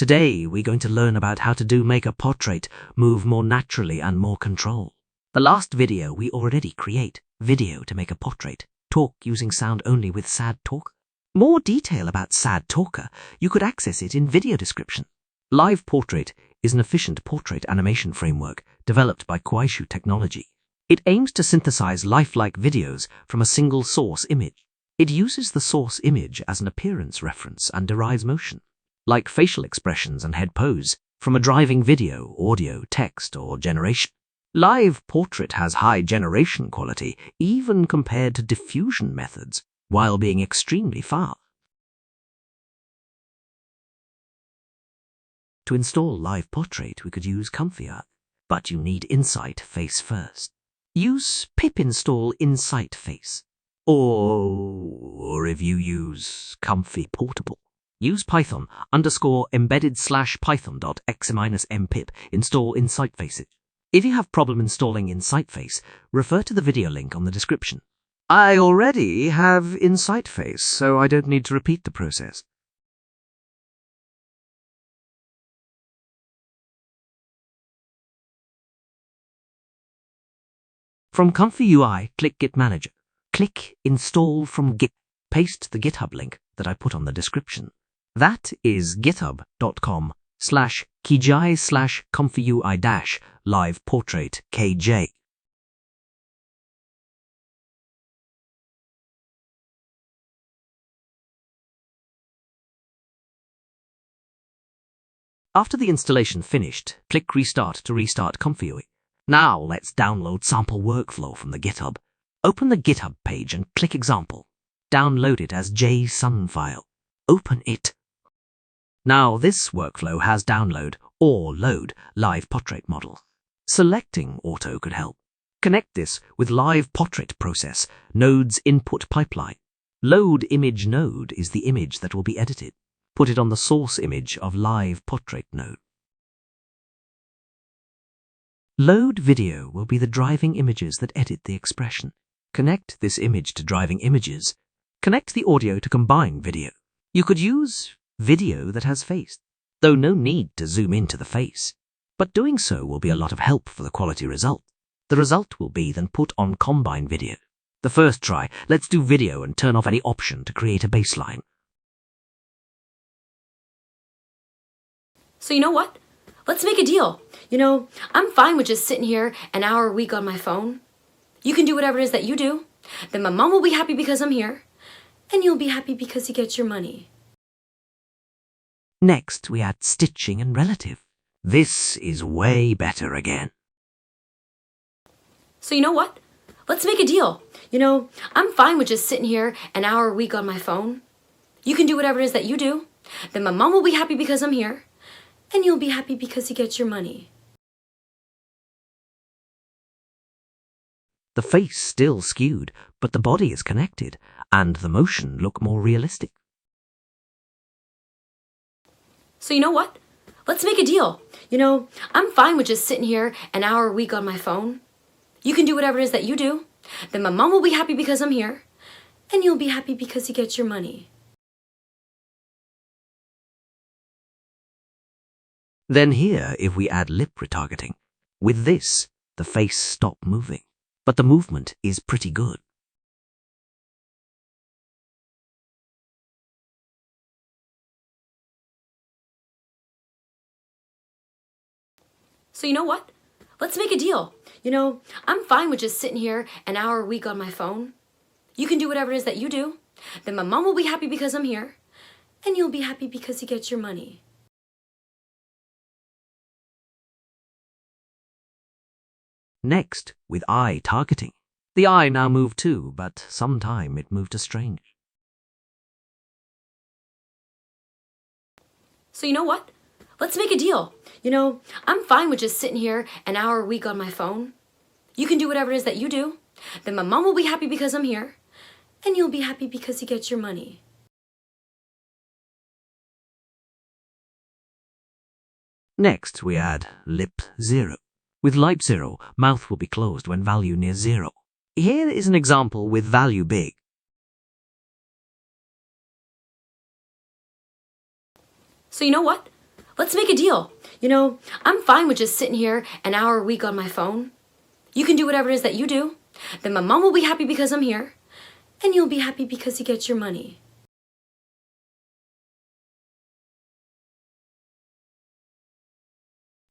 Today, we're going to learn about how to make a portrait move more naturally and more control. The last video we already create, video to make a portrait, talk using sound only with Sad Talker. More detail about Sad Talker, you could access it in video description. Live Portrait is an efficient portrait animation framework developed by Kuaishou Technology. It aims to synthesize lifelike videos from a single source image. It uses the source image as an appearance reference and derives motion, like facial expressions and head pose, from a driving video, audio, text, or generation. Live Portrait has high generation quality, even compared to diffusion methods, while being extremely fast. To install Live Portrait, we could use Comfy, but you need Insight Face first. Use pip install Insight Face. Or if you use Comfy Portable, use Python _embedded/python.exe-mpip install Insight Faces. If you have problem installing Insight Face, refer to the video link on the description. I already have Insight Face, so I don't need to repeat the process. From Comfy UI, click Git Manager. Click Install from Git. Paste the GitHub link that I put on the description. That is github.com/kijai/comfyui-live portrait kj. After the installation finished, click Restart to restart ComfyUI. Now let's download sample workflow from the GitHub. Open the GitHub page and click Example. Download it as JSON file. Open it. Now this workflow has download or load live portrait model. Selecting auto could help. Connect this with live portrait process, node's input pipeline. Load image node is the image that will be edited. Put it on the source image of live portrait node. Load video will be the driving images that edit the expression. Connect this image to driving images. Connect the audio to combine video. You could use video that has face, though no need to zoom into the face. But doing so will be a lot of help for the quality result. The result will be then put on combine video. The first try, let's do video and turn off any option to create a baseline. So you know what? Let's make a deal. I'm fine with just sitting here an hour a week on my phone. You can do whatever it is that you do. Then my mom will be happy because I'm here. And you'll be happy because you get your money. Next, we add stitching and relative. This is way better again. So you know what? Let's make a deal. I'm fine with just sitting here an hour a week on my phone. You can do whatever it is that you do. Then my mom will be happy because I'm here. And you'll be happy because you get your money. The face still skewed, but the body is connected, and the motion look more realistic. So you know what? Let's make a deal. I'm fine with just sitting here an hour a week on my phone. You can do whatever it is that you do. Then my mom will be happy because I'm here. And you'll be happy because you get your money. Then here, if we add lip retargeting, with this, the face stops moving, but the movement is pretty good. So you know what? Let's make a deal. I'm fine with just sitting here an hour a week on my phone. You can do whatever it is that you do. Then my mom will be happy because I'm here. And you'll be happy because you get your money. Next, with eye targeting. The eye now moved too, but sometime it moved a strange. So you know what? Let's make a deal. I'm fine with just sitting here an hour a week on my phone. You can do whatever it is that you do. Then my mom will be happy because I'm here. And you'll be happy because you get your money. Next, we add lip 0. With lip 0, mouth will be closed when value near 0. Here is an example with value big. So you know what? let's make a deal. You know, I'm fine with just sitting here an hour a week on my phone. You can do whatever it is that you do. Then my mom will be happy because I'm here. And you'll be happy because you get your money.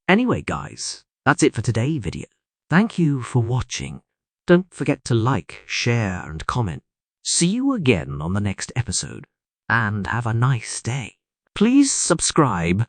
Anyway, guys, that's it for today's video. Thank you for watching. Don't forget to like, share, and comment. See you again on the next episode. And have a nice day. Please subscribe